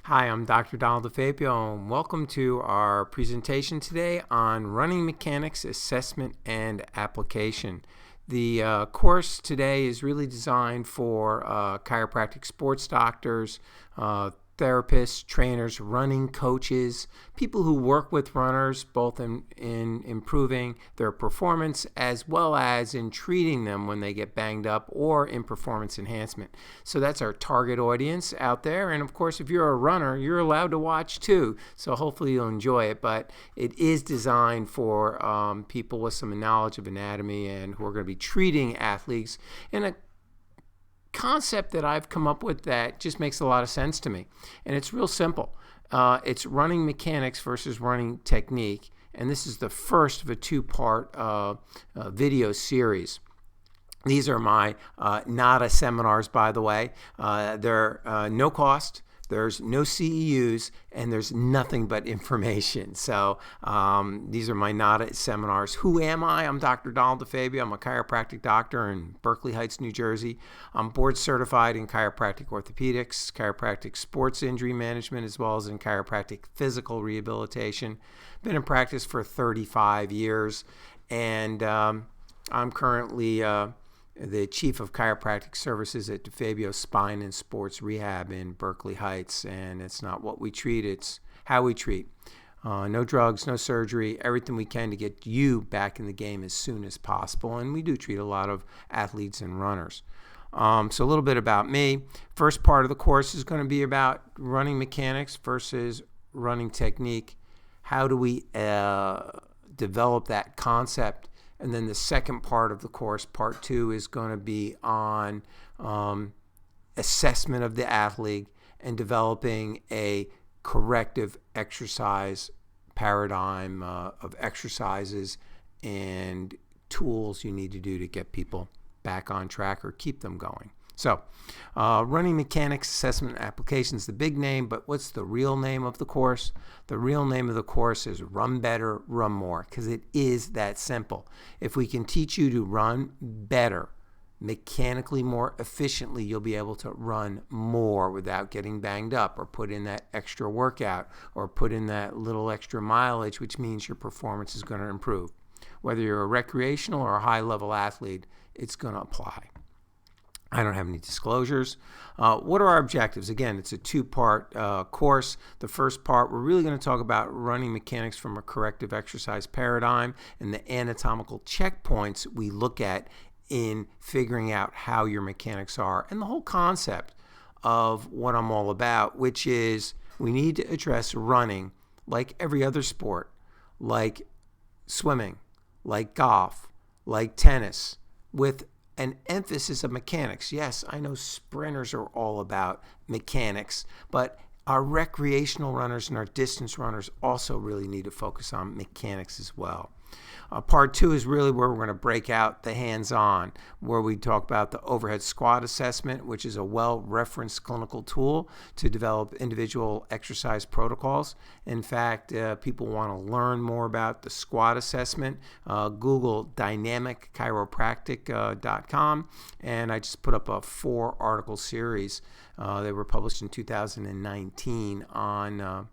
Hi, I'm Dr. DeFabio, and welcome to our presentation today on running mechanics, assessment, and application. The course today is really designed for chiropractic sports doctors, therapists, trainers, running coaches, people who work with runners both in improving their performance as well as in treating them when they get banged up or in performance enhancement. So that's our target audience out there. And of course, if you're a runner, you're allowed to watch too. So hopefully you'll enjoy it. But it is designed for people with some knowledge of anatomy and who are going to be treating athletes in a concept that I've come up with that just makes a lot of sense to me. And it's real simple. It's running mechanics versus running technique. And this is the first of a two-part video series. These are my NADA seminars, by the way. They're no cost. There's no CEUs, and there's nothing but information. So these are my NADA seminars. Who am I? I'm Dr. DeFabio. I'm a chiropractic doctor in Berkeley Heights, New Jersey. I'm board certified in chiropractic orthopedics, chiropractic sports injury management, as well as in chiropractic physical rehabilitation. Been in practice for 35 years, and I'm currently the Chief of Chiropractic Services at DeFabio Spine and Sports Rehab in Berkeley Heights. And it's not what we treat, it's how we treat. No drugs, no surgery, everything we can to get you back in the game as soon as possible. And we do treat a lot of athletes and runners. So a little bit about me. First part of the course is going to be about running mechanics versus running technique. How do we develop that concept? And then the second part of the course, part 2, is going to be on assessment of the athlete and developing a corrective exercise paradigm of exercises and tools you need to do to get people back on track or keep them going. So, running mechanics, assessment, and application is the big name, but what's the real name of the course? The real name of the course is Run Better, Run More, because it is that simple. If we can teach you to run better, mechanically more efficiently, you'll be able to run more without getting banged up or put in that extra workout or put in that little extra mileage, which means your performance is going to improve. Whether you're a recreational or a high-level athlete, it's going to apply. I don't have any disclosures. What are our objectives? Again, it's a two-part course. The first part, we're really going to talk about running mechanics from a corrective exercise paradigm and the anatomical checkpoints we look at in figuring out how your mechanics are and the whole concept of what I'm all about, which is we need to address running like every other sport, like swimming, like golf, like tennis, with an emphasis of mechanics. Yes, I know sprinters are all about mechanics, but our recreational runners and our distance runners also really need to focus on mechanics as well. Part 2 is really where we're going to break out the hands-on, where we talk about the overhead squat assessment, which is a well-referenced clinical tool to develop individual exercise protocols. In fact, people want to learn more about the squat assessment. Google dynamicchiropractic.com, and I just put up a 4-article series. They were published in 2019 on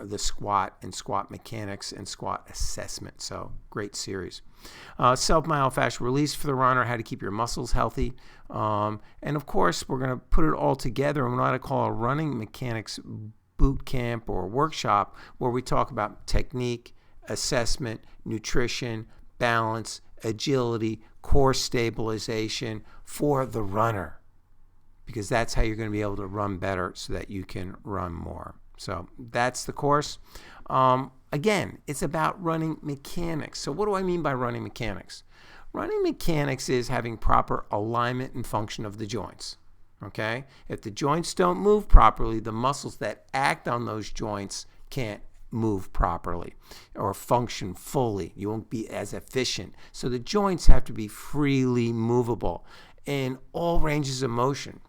the squat and squat mechanics and squat assessment. So great series. Self-myofascial release for the runner, how to keep your muscles healthy. And of course, we're going to put it all together in what I call a running mechanics boot camp or workshop, where we talk about technique, assessment, nutrition, balance, agility, core stabilization for the runner, because that's how you're going to be able to run better so that you can run more. So that's the course. Again, it's about running mechanics. So what do I mean by running mechanics? Running mechanics is having proper alignment and function of the joints. Okay? If the joints don't move properly, the muscles that act on those joints can't move properly or function fully. You won't be as efficient. So the joints have to be freely movable in all ranges of motion.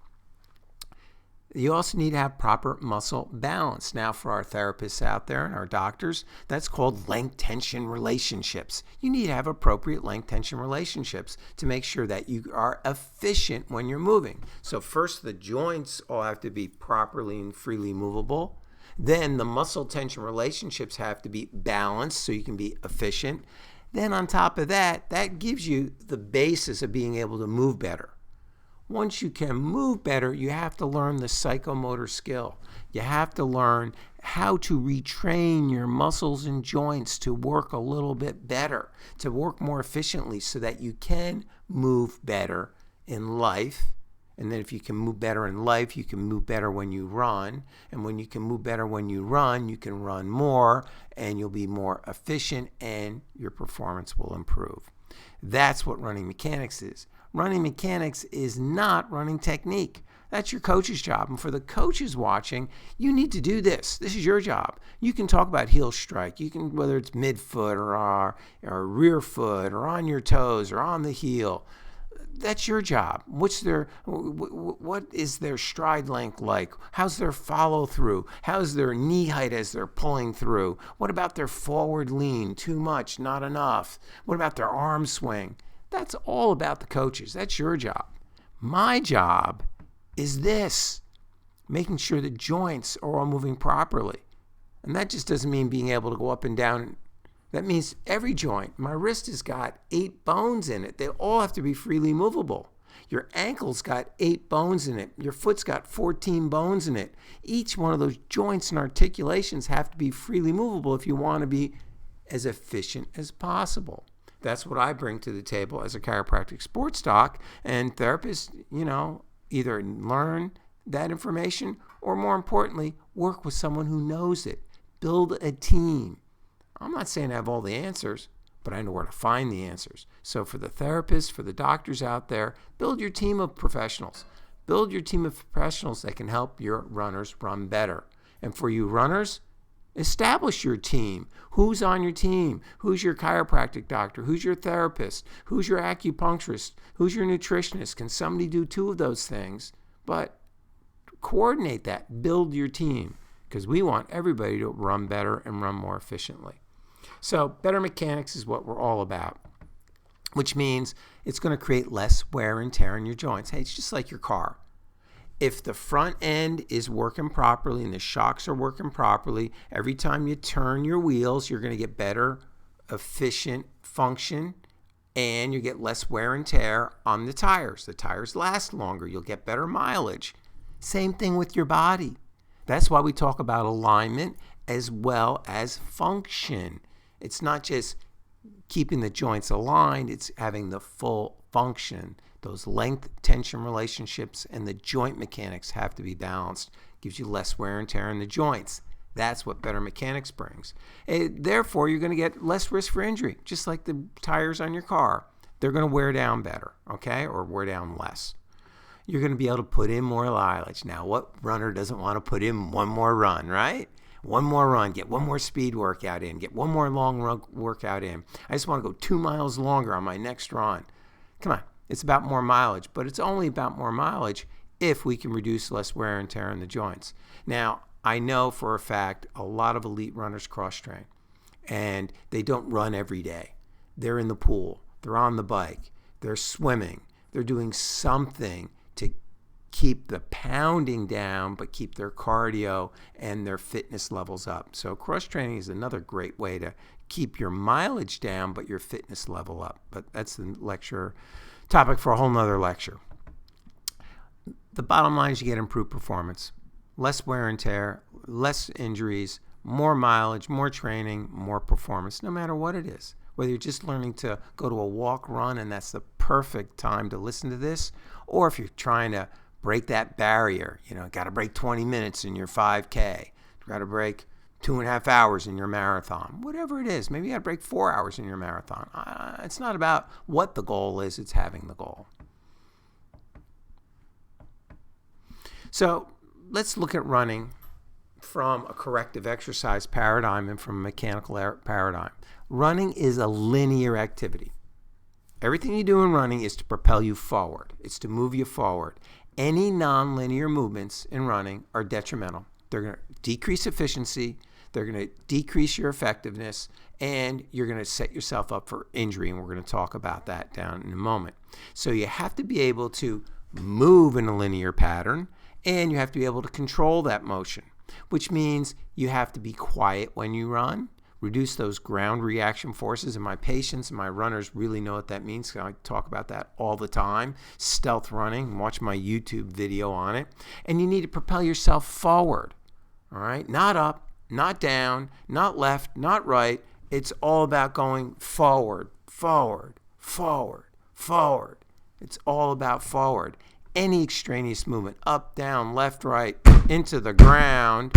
You also need to have proper muscle balance. Now, for our therapists out there and our doctors, that's called length-tension relationships. You need to have appropriate length-tension relationships to make sure that you are efficient when you're moving. So first, the joints all have to be properly and freely movable. Then the muscle tension relationships have to be balanced so you can be efficient. Then on top of that, that gives you the basis of being able to move better. Once you can move better, you have to learn the psychomotor skill. You have to learn how to retrain your muscles and joints to work a little bit better, to work more efficiently so that you can move better in life. And then if you can move better in life, you can move better when you run. And when you can move better when you can run more, and you'll be more efficient, and your performance will improve. That's what running mechanics is. Running mechanics is not running technique. That's your coach's job. And for the coaches watching, you need to do this. This is your job. You can talk about heel strike. You can, whether it's midfoot or rear foot or on your toes or on the heel. That's your job. What is their stride length like? How's their follow through? How's their knee height as they're pulling through? What about their forward lean? Too much, not enough. What about their arm swing? That's all about the coaches. That's your job. My job is this, making sure the joints are all moving properly. And that just doesn't mean being able to go up and down. That means every joint. My wrist has got 8 bones in it. They all have to be freely movable. Your ankle's got 8 bones in it. Your foot's got 14 bones in it. Each one of those joints and articulations have to be freely movable if you want to be as efficient as possible. That's what I bring to the table as a chiropractic sports doc, and therapists, either learn that information or, more importantly, work with someone who knows it. Build a team. I'm not saying I have all the answers, but I know where to find the answers. So for the therapists, for the doctors out there, build your team of professionals. Build your team of professionals that can help your runners run better. And for you runners, establish your team. Who's on your team? Who's your chiropractic doctor? Who's your therapist? Who's your acupuncturist? Who's your nutritionist? Can somebody do 2 of those things? But coordinate that. Build your team, because we want everybody to run better and run more efficiently. So better mechanics is what we're all about, which means it's going to create less wear and tear in your joints. Hey, it's just like your car. If the front end is working properly and the shocks are working properly, every time you turn your wheels, you're going to get better, efficient function, and you get less wear and tear on the tires. The tires last longer. You'll get better mileage. Same thing with your body. That's why we talk about alignment as well as function. It's not just keeping the joints aligned, it's having the full function. Those length-tension relationships and the joint mechanics have to be balanced. Gives you less wear and tear in the joints. That's what better mechanics brings. Therefore, you're going to get less risk for injury, just like the tires on your car. They're going to wear down better, okay, or wear down less. You're going to be able to put in more mileage. Now, what runner doesn't want to put in one more run, right? One more run, get one more speed workout in, get one more long run workout in. I just want to go 2 miles longer on my next run. Come on. It's about more mileage, but it's only about more mileage if we can reduce less wear and tear in the joints. Now, I know for a fact a lot of elite runners cross-train, and they don't run every day. They're in the pool. They're on the bike. They're swimming. They're doing something to keep the pounding down, but keep their cardio and their fitness levels up. So cross-training is another great way to keep your mileage down, but your fitness level up. But that's the lecture topic for a whole nother lecture. The bottom line is you get improved performance, less wear and tear, less injuries, more mileage, more training, more performance, no matter what it is. Whether you're just learning to go to a walk, run, and that's the perfect time to listen to this, or if you're trying to break that barrier, got to break 20 minutes in your 5K, got to break 2.5 hours in your marathon, whatever it is. Maybe you got to break 4 hours in your marathon. It's not about what the goal is, it's having the goal. So let's look at running from a corrective exercise paradigm and from a mechanical paradigm. Running is a linear activity. Everything you do in running is to propel you forward. It's to move you forward. Any nonlinear movements in running are detrimental. They're going to decrease efficiency, they're going to decrease your effectiveness, and you're going to set yourself up for injury, and we're going to talk about that down in a moment. So you have to be able to move in a linear pattern, and you have to be able to control that motion, which means you have to be quiet when you run, reduce those ground reaction forces, and my patients and my runners really know what that means. I talk about that all the time. Stealth running, watch my YouTube video on it. And you need to propel yourself forward, all right? Not up, not down, not left, not right. It's all about going forward, forward, forward, forward. It's all about forward. Any extraneous movement, up, down, left, right, into the ground,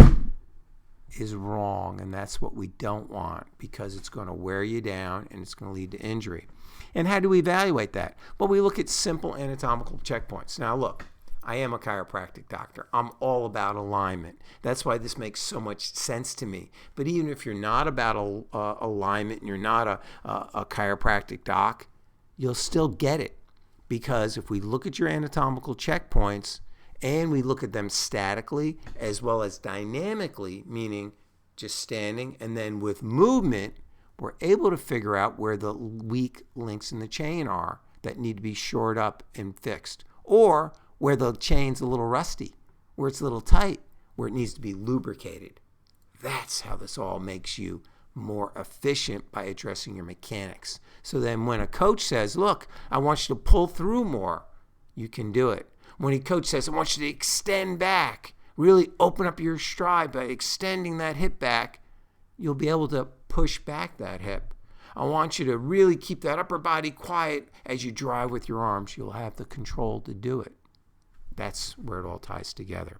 is wrong, and that's what we don't want, because it's going to wear you down and it's going to lead to injury. And how do we evaluate that? Well, we look at simple anatomical checkpoints. Now look, I am a chiropractic doctor. I'm all about alignment. That's why this makes so much sense to me. But even if you're not about alignment and you're not a chiropractic doc, you'll still get it, because if we look at your anatomical checkpoints, and we look at them statically as well as dynamically, meaning just standing, and then with movement, we're able to figure out where the weak links in the chain are that need to be shored up and fixed, or where the chain's a little rusty, where it's a little tight, where it needs to be lubricated. That's how this all makes you more efficient, by addressing your mechanics. So then when a coach says, look, I want you to pull through more, you can do it. When a coach says, I want you to extend back, really open up your stride by extending that hip back, you'll be able to push back that hip. I want you to really keep that upper body quiet as you drive with your arms. You'll have the control to do it. That's where it all ties together.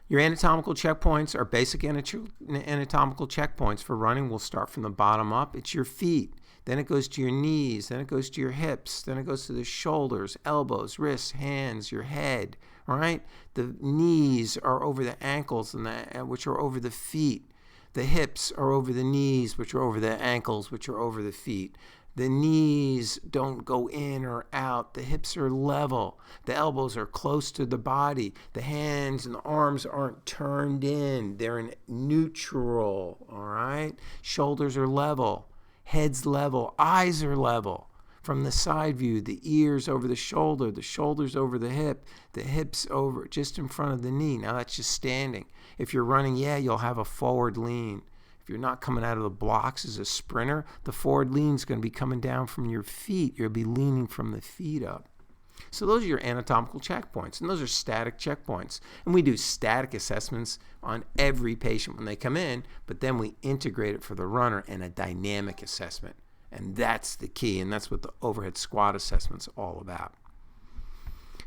Your anatomical checkpoints are basic anatomical checkpoints for running. We'll start from the bottom up. It's your feet. Then it goes to your knees, then it goes to your hips, then it goes to the shoulders, elbows, wrists, hands, your head, all right? The knees are over the ankles, which are over the feet. The hips are over the knees, which are over the ankles, which are over the feet. The knees don't go in or out. The hips are level. The elbows are close to the body. The hands and the arms aren't turned in. They're in neutral, all right? Shoulders are level. Head's level, eyes are level. From the side view, the ears over the shoulders over the hips over just in front of the knee. Now that's just standing. If you're running, you'll have a forward lean. If you're not coming out of the blocks as a sprinter, the forward lean is going to be coming down from your feet. You'll be leaning from the feet up. So those are your anatomical checkpoints, and those are static checkpoints. And we do static assessments on every patient when they come in, but then we integrate it for the runner in a dynamic assessment. And that's the key, and that's what the overhead squat assessment's all about.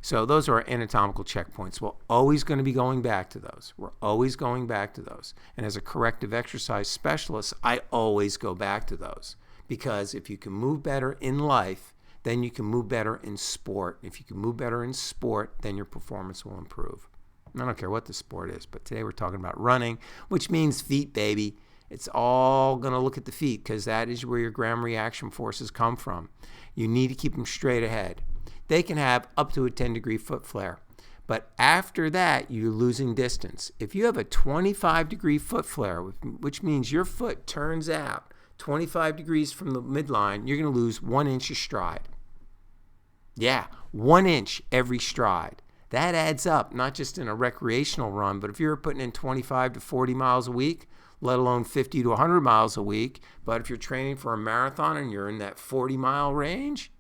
So those are our anatomical checkpoints. We're always going to be going back to those. We're always going back to those. And as a corrective exercise specialist, I always go back to those, because if you can move better in life, then you can move better in sport. If you can move better in sport, then your performance will improve. I don't care what the sport is, but today we're talking about running, which means feet, baby. It's all going to look at the feet, because that is where your ground reaction forces come from. You need to keep them straight ahead. They can have up to a 10-degree foot flare, but after that, you're losing distance. If you have a 25-degree foot flare, which means your foot turns out 25 degrees from the midline, you're going to lose 1 inch of stride. 1 inch every stride. That adds up, not just in a recreational run, but if you're putting in 25 to 40 miles a week, let alone 50 to 100 miles a week, but if you're training for a marathon and you're in that 40-mile range,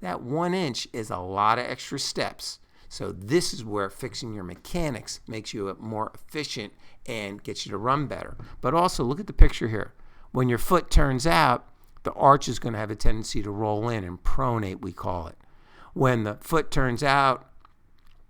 that 1 inch is a lot of extra steps. So this is where fixing your mechanics makes you more efficient and gets you to run better. But also, look at the picture here. When your foot turns out, the arch is going to have a tendency to roll in, and pronate, we call it. When the foot turns out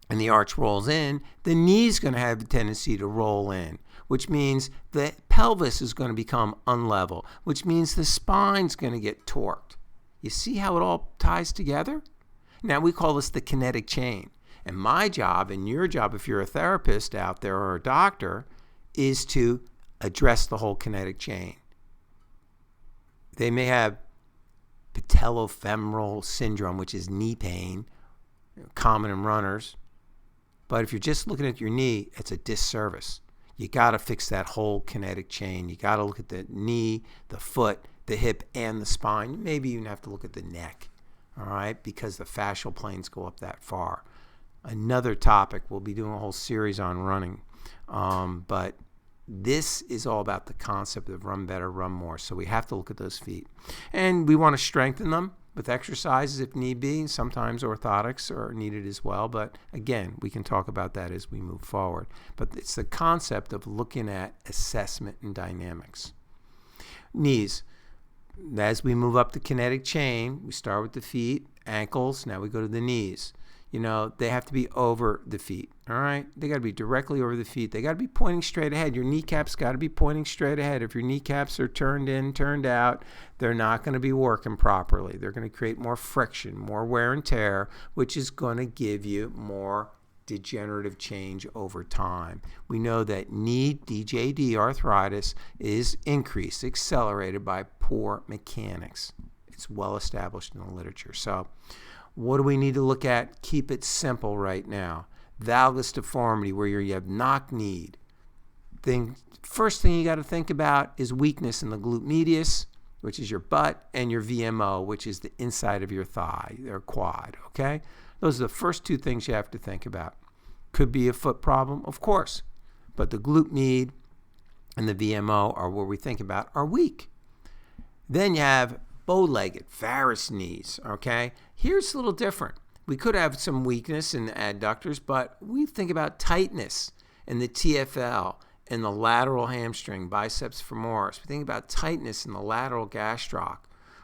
and the arch rolls in, the knee's going to have a tendency to roll in, which means the pelvis is going to become unlevel, which means the spine's going to get torqued. You see how it all ties together? Now, we call this the kinetic chain. And my job, and your job if you're a therapist out there or a doctor, is to address the whole kinetic chain. They may have patellofemoral syndrome, which is knee pain, common in runners. But if you're just looking at your knee, it's a disservice. You got to fix that whole kinetic chain. You got to look at the knee, the foot, the hip, and the spine. Maybe even have to look at the neck, all right, because the fascial planes go up that far. Another topic, we'll be doing a whole series on running, but this is all about the concept of run better, run more. So we have to look at those feet. And we want to strengthen them with exercises if need be. Sometimes orthotics are needed as well. But again, we can talk about that as we move forward. But it's the concept of looking at assessment and dynamics. Knees. As we move up the kinetic chain, we start with the feet, ankles. Now we go to the knees. You know, they have to be over the feet, all right? They got to be directly over the feet. They got to be pointing straight ahead. Your kneecaps got to be pointing straight ahead. If your kneecaps are turned in, turned out, they're not going to be working properly. They're going to create more friction, more wear and tear, which is going to give you more degenerative change over time. We know that knee DJD arthritis is increased, accelerated by poor mechanics. It's well established in the literature. So what do we need to look at? Keep it simple right now. Valgus deformity, where you have knock-kneed. First thing you got to think about is weakness in the glute medius, which is your butt, and your VMO, which is the inside of your thigh, or quad, okay? Those are the first two things you have to think about. Could be a foot problem, of course, but the glute med and the VMO are what we think about are weak. Then you have bow-legged, varus knees, okay? Here's a little different. We could have some weakness in the adductors, but we think about tightness in the TFL and the lateral hamstring, biceps femoris. We think about tightness in the lateral gastroc,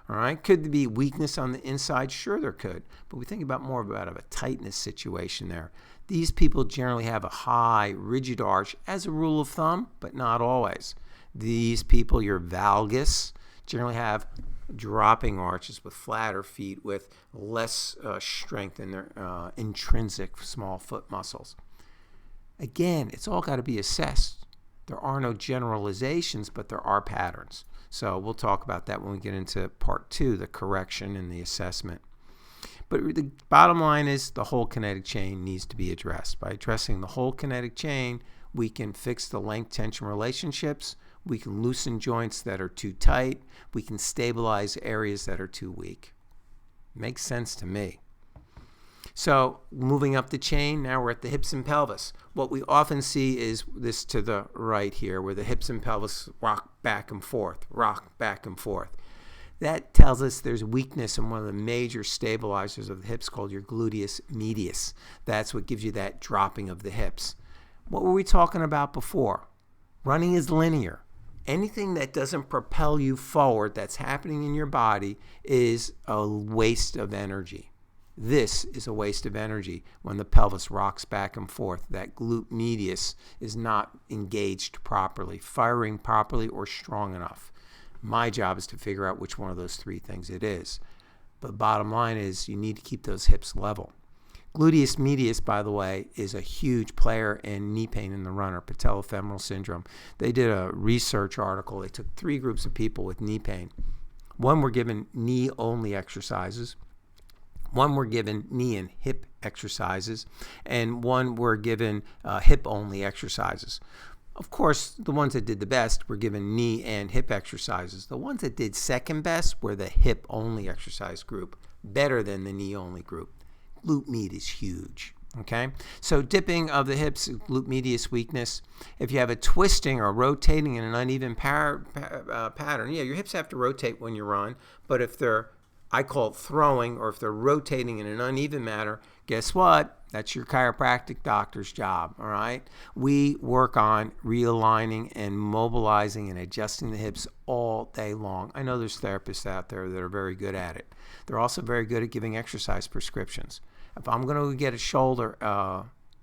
all right? Could there be weakness on the inside? Sure, there could, but we think about more about a tightness situation there. These people generally have a high, rigid arch as a rule of thumb, but not always. These people, your valgus, generally have dropping arches with flatter feet with less strength in their intrinsic small foot muscles. Again, it's all got to be assessed. There are no generalizations, but there are patterns. So we'll talk about that when we get into part 2, the correction and the assessment. But the bottom line is the whole kinetic chain needs to be addressed. By addressing the whole kinetic chain, we can fix the length-tension relationships. We can loosen joints that are too tight. We can stabilize areas that are too weak. Makes sense to me. So moving up the chain, now we're at the hips and pelvis. What we often see is this to the right here, where the hips and pelvis rock back and forth, rock back and forth. That tells us there's weakness in one of the major stabilizers of the hips called your gluteus medius. That's what gives you that dropping of the hips. What were we talking about before? Running is linear. Anything that doesn't propel you forward that's happening in your body is a waste of energy. This is a waste of energy when the pelvis rocks back and forth. That glute medius is not engaged properly, firing properly, or strong enough. My job is to figure out which one of those three things it is. But bottom line is you need to keep those hips level. Gluteus medius, by the way, is a huge player in knee pain in the runner, patellofemoral syndrome. They did a research article. They took 3 groups of people with knee pain. One were given knee-only exercises. One were given knee and hip exercises. And one were given hip-only exercises. Of course, the ones that did the best were given knee and hip exercises. The ones that did second best were the hip-only exercise group, better than the knee-only group. Glute med is huge, okay? So dipping of the hips, glute medius weakness. If you have a twisting or rotating in an uneven pattern, yeah, your hips have to rotate when you run, but if they're, I call it throwing, or if they're rotating in an uneven manner, guess what? That's your chiropractic doctor's job, all right? We work on realigning and mobilizing and adjusting the hips all day long. I know there's therapists out there that are very good at it. They're also very good at giving exercise prescriptions. If I'm going to get a shoulder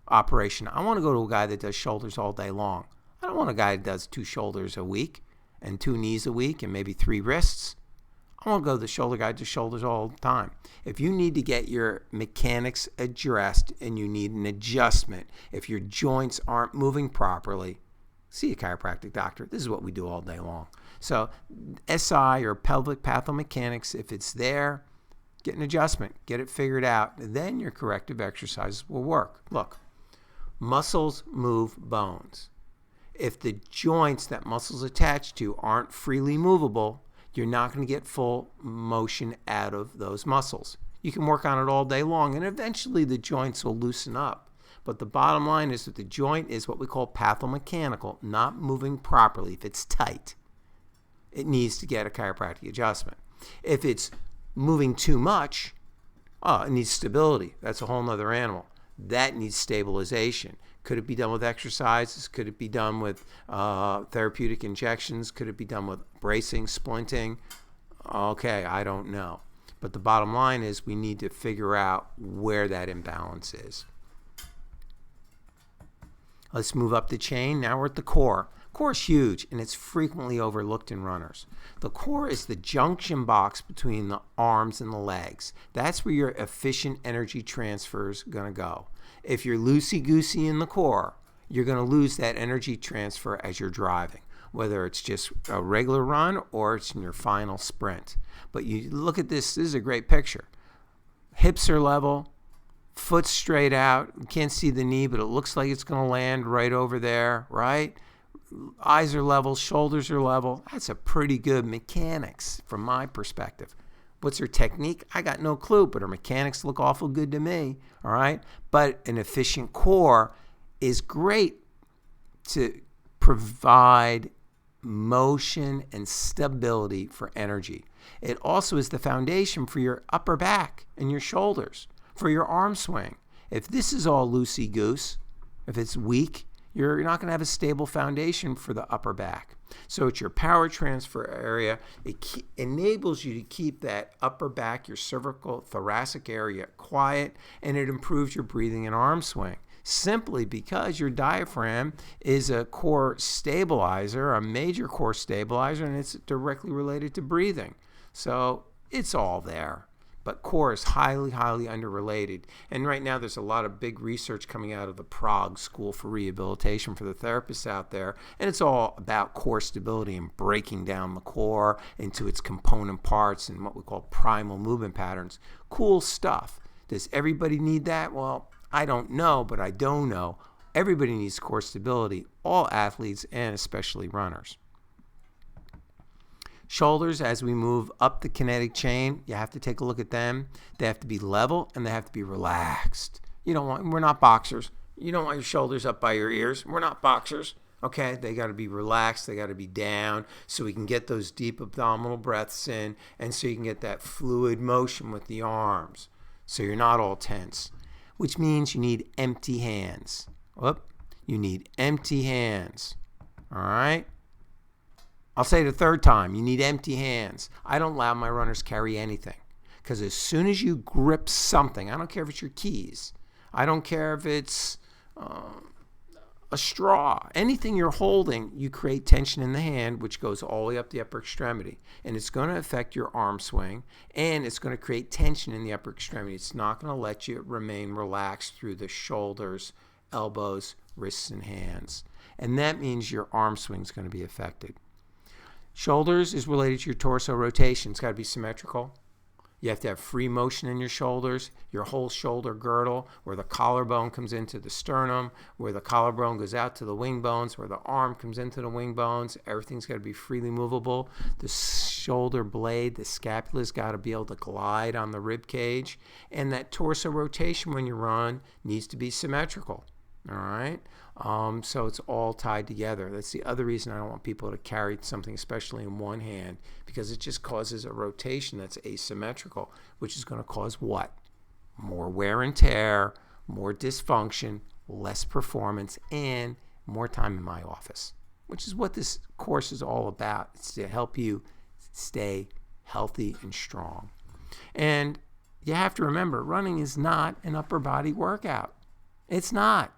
operation, I want to go to a guy that does shoulders all day long. I don't want a guy that does 2 shoulders a week and 2 knees a week and maybe 3 wrists. I want to go to the shoulder guy to shoulders all the time. If you need to get your mechanics addressed and you need an adjustment, if your joints aren't moving properly, see a chiropractic doctor. This is what we do all day long. So SI or pelvic pathomechanics, if it's there, get an adjustment, get it figured out, then your corrective exercises will work. Look, muscles move bones. If the joints that muscles attach to aren't freely movable, you're not going to get full motion out of those muscles. You can work on it all day long, and eventually the joints will loosen up. But the bottom line is that the joint is what we call pathomechanical, not moving properly. If it's tight, it needs to get a chiropractic adjustment. If it's moving too much, it needs stability. That's a whole other animal. That needs stabilization. Could it be done with exercises? Could it be done with therapeutic injections? Could it be done with bracing, splinting? Okay, I don't know. But the bottom line is we need to figure out where that imbalance is. Let's move up the chain. Now we're at the core. Core is huge, and it's frequently overlooked in runners. The core is the junction box between the arms and the legs. That's where your efficient energy transfer is going to go. If you're loosey-goosey in the core, you're going to lose that energy transfer as you're driving, whether it's just a regular run or it's in your final sprint. But you look at this. This is a great picture. Hips are level. Foot straight out. You can't see the knee, but it looks like it's going to land right over there, right? Eyes are level, shoulders are level. That's a pretty good mechanics from my perspective. What's her technique? I got no clue, but her mechanics look awful good to me, all right? But an efficient core is great to provide motion and stability for energy. It also is the foundation for your upper back and your shoulders, for your arm swing. If this is all loosey-goose, if it's weak, you're not going to have a stable foundation for the upper back. So it's your power transfer area. It enables you to keep that upper back, your cervical, thoracic area quiet, and it improves your breathing and arm swing. Simply because your diaphragm is a core stabilizer, a major core stabilizer, and it's directly related to breathing. So it's all there. But core is highly, highly underrelated. And right now there's a lot of big research coming out of the Prague School for Rehabilitation for the therapists out there. And it's all about core stability and breaking down the core into its component parts and what we call primal movement patterns. Cool stuff. Does everybody need that? Well, I don't know, but I do know. Everybody needs core stability, all athletes and especially runners. Shoulders, as we move up the kinetic chain, you have to take a look at them. They have to be level and they have to be relaxed. We're not boxers. You don't want your shoulders up by your ears. We're not boxers. Okay, they got to be relaxed. They got to be down so we can get those deep abdominal breaths in and so you can get that fluid motion with the arms so you're not all tense, which means you need empty hands. You need empty hands. All right? I'll say it a third time. You need empty hands. I don't allow my runners carry anything because as soon as you grip something, I don't care if it's your keys. I don't care if it's a straw. Anything you're holding, you create tension in the hand, which goes all the way up the upper extremity. And it's going to affect your arm swing, and it's going to create tension in the upper extremity. It's not going to let you remain relaxed through the shoulders, elbows, wrists, and hands. And that means your arm swing is going to be affected. Shoulders is related to your torso rotation. It's got to be symmetrical. You have to have free motion in your shoulders, your whole shoulder girdle, where the collarbone comes into the sternum, where the collarbone goes out to the wing bones, where the arm comes into the wing bones. Everything's got to be freely movable. The shoulder blade, the scapula's got to be able to glide on the rib cage. And that torso rotation when you run needs to be symmetrical. All right? So it's all tied together. That's the other reason I don't want people to carry something, especially in one hand, because it just causes a rotation that's asymmetrical, which is going to cause what? More wear and tear, more dysfunction, less performance, and more time in my office, which is what this course is all about. It's to help you stay healthy and strong. And you have to remember, running is not an upper body workout. It's not.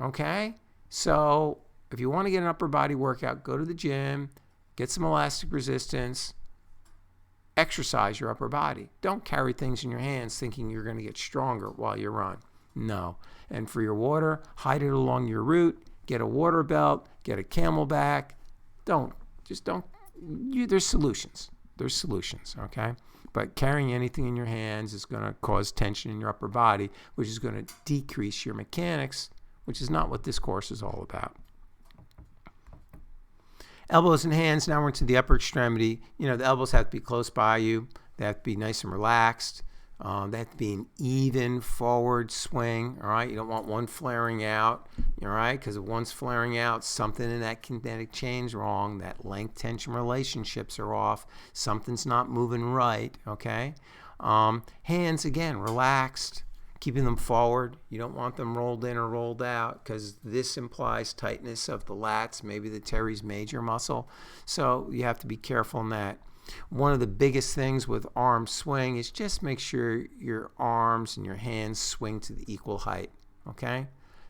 Okay? So if you want to get an upper body workout, go to the gym, get some elastic resistance, exercise your upper body. Don't carry things in your hands thinking you're going to get stronger while you run. No. And for your water, hide it along your route, get a water belt, get a camelback. There's solutions. There's solutions, okay? but carrying anything in your hands is going to cause tension in your upper body, which is going to decrease your mechanics, which is not what this course is all about. Elbows and hands, now we're into the upper extremity. The elbows have to be close by you. They have to be nice and relaxed. They have to be an even forward swing, all right? You don't want one flaring out, all right? Because if one's flaring out, something in that kinetic chain's wrong. That length-tension relationships are off. Something's not moving right, okay? Hands, again, relaxed, keeping them forward. You don't want them rolled in or rolled out because this implies tightness of the lats, maybe the teres major muscle. So you have to be careful in that. One of the biggest things with arm swing is just make sure your arms and your hands swing to the equal height, okay?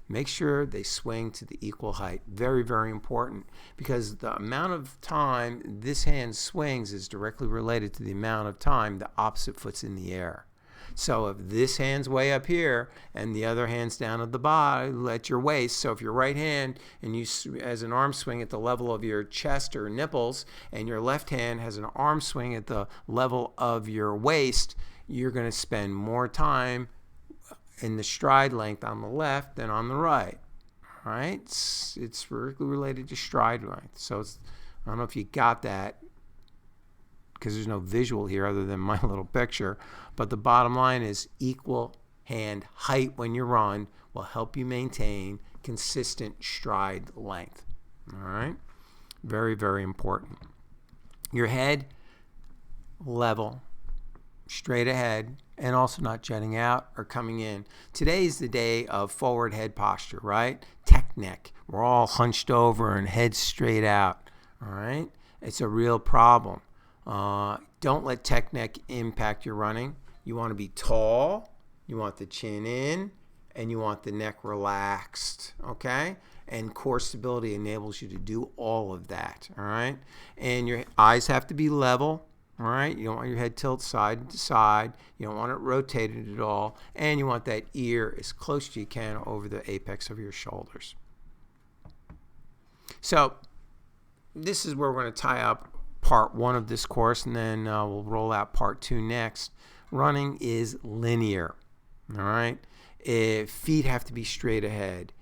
Make sure they swing to the equal height. Very, very important, because the amount of time this hand swings is directly related to the amount of time the opposite foot's in the air. So if this hand's way up here and the other hand's down at the bottom, at your waist, so if your right hand and you as an arm swing at the level of your chest or nipples, and your left hand has an arm swing at the level of your waist, you're going to spend more time in the stride length on the left than on the right. All right? It's directly related to stride length. So I don't know if you got that, because there's no visual here other than my little picture. But the bottom line is equal hand height when you run will help you maintain consistent stride length. All right? Very, very important. Your head level, straight ahead, and also not jutting out or coming in. Today is the day of forward head posture, right? Tech neck. We're all hunched over and head straight out. All right? It's a real problem. Don't let tech neck impact your running. You want to be tall, you want the chin in, and you want the neck relaxed, okay? And core stability enables you to do all of that, all right? And your eyes have to be level, all right? You don't want your head tilt side to side. You don't want it rotated at all. And you want that ear as close as you can over the apex of your shoulders. So this is where we're going to tie up part 1 of this course, and then we'll roll out part 2 next. Running is linear, all right? Feet have to be straight ahead.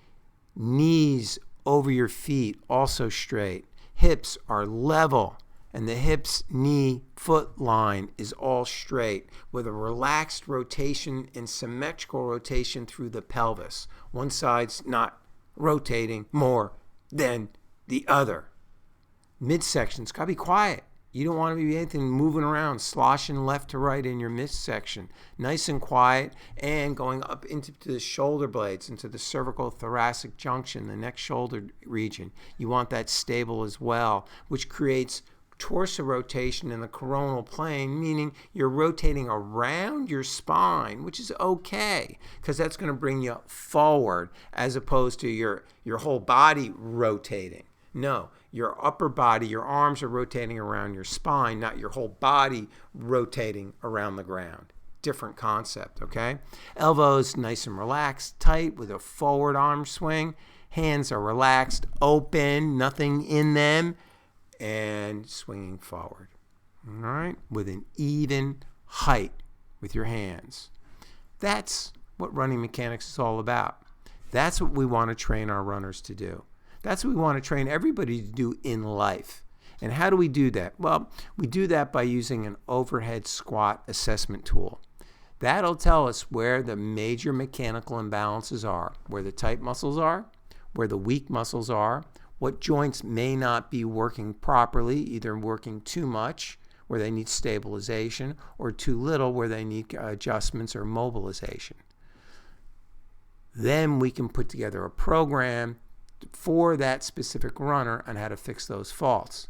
Knees over your feet, also straight. Hips are level, and the hips, knee, foot line is all straight with a relaxed rotation and symmetrical rotation through the pelvis. One side's not rotating more than the other. Midsection's got to be quiet. You don't want to be anything moving around, sloshing left to right in your midsection. Nice and quiet, and going up into the shoulder blades, into the cervical thoracic junction, the neck shoulder region. You want that stable as well, which creates torso rotation in the coronal plane, meaning you're rotating around your spine, which is okay, because that's going to bring you forward as opposed to your whole body rotating. No, your upper body, your arms are rotating around your spine, not your whole body rotating around the ground. Different concept, okay? Elbows nice and relaxed, tight with a forward arm swing. Hands are relaxed, open, nothing in them, and swinging forward. All right? With an even height with your hands. That's what running mechanics is all about. That's what we want to train our runners to do. That's what we want to train everybody to do in life. And how do we do that? Well, we do that by using an overhead squat assessment tool. That'll tell us where the major mechanical imbalances are, where the tight muscles are, where the weak muscles are, what joints may not be working properly, either working too much, where they need stabilization, or too little, where they need adjustments or mobilization. Then we can put together a program for that specific runner on how to fix those faults.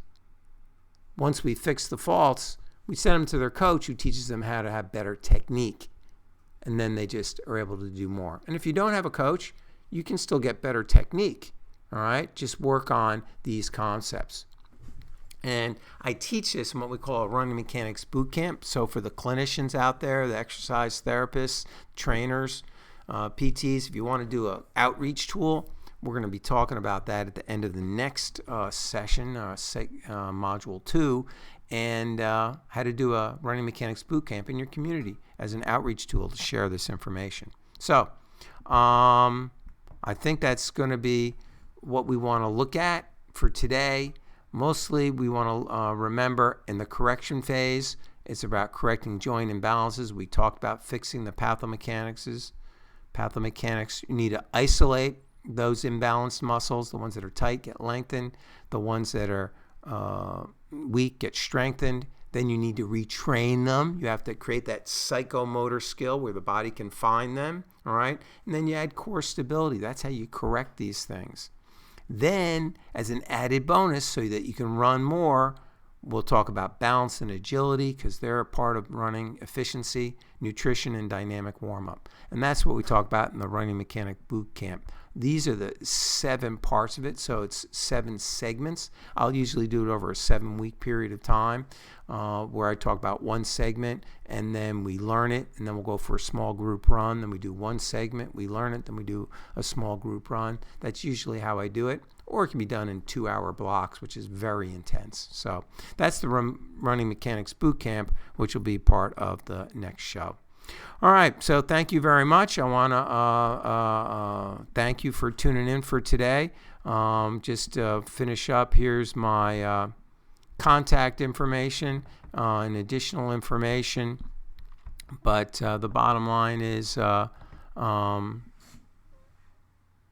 Once we fix the faults, we send them to their coach who teaches them how to have better technique. And then they just are able to do more. And if you don't have a coach, you can still get better technique. All right? Just work on these concepts. And I teach this in what we call a running mechanics boot camp. So for the clinicians out there, the exercise therapists, trainers, PTs, if you want to do an outreach tool, we're going to be talking about that at the end of the next session, Module 2. and how to do a running mechanics boot camp in your community as an outreach tool to share this information. So I think that's going to be what we want to look at for today. Mostly we want to remember in the correction phase, it's about correcting joint imbalances. We talked about fixing the pathomechanics. You need to isolate those imbalanced muscles. The ones that are tight get lengthened. The ones that are weak get strengthened. Then you need to retrain them. You have to create that psychomotor skill where the body can find them. All right? And then you add core stability. That's how you correct these things. Then, as an added bonus so that you can run more, we'll talk about balance and agility because they're a part of running efficiency, nutrition, and dynamic warm-up. And that's what we talk about in the Running Mechanic Boot Camp. These are the 7 parts of it, so it's 7 segments. I'll usually do it over a 7-week period of time where I talk about one segment, and then we learn it, and then we'll go for a small group run. Then we do one segment, we learn it, then we do a small group run. That's usually how I do it. Or it can be done in 2-hour blocks, which is very intense. So that's the Running Mechanics Boot Camp, which will be part of the next show. All right, so thank you very much. I want to thank you for tuning in for today. Just to finish up, here's my contact information and additional information. But the bottom line is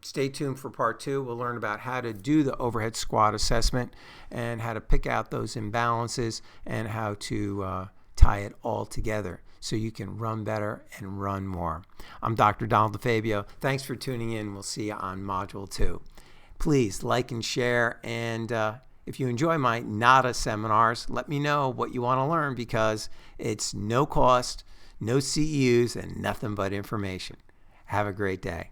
stay tuned for part 2. We'll learn about how to do the overhead squat assessment and how to pick out those imbalances and how to tie it all together so you can run better and run more. I'm Dr. DeFabio. Thanks for tuning in. We'll see you on Module 2. Please like and share, and if you enjoy my NADA seminars, let me know what you want to learn because it's no cost, no CEUs, and nothing but information. Have a great day.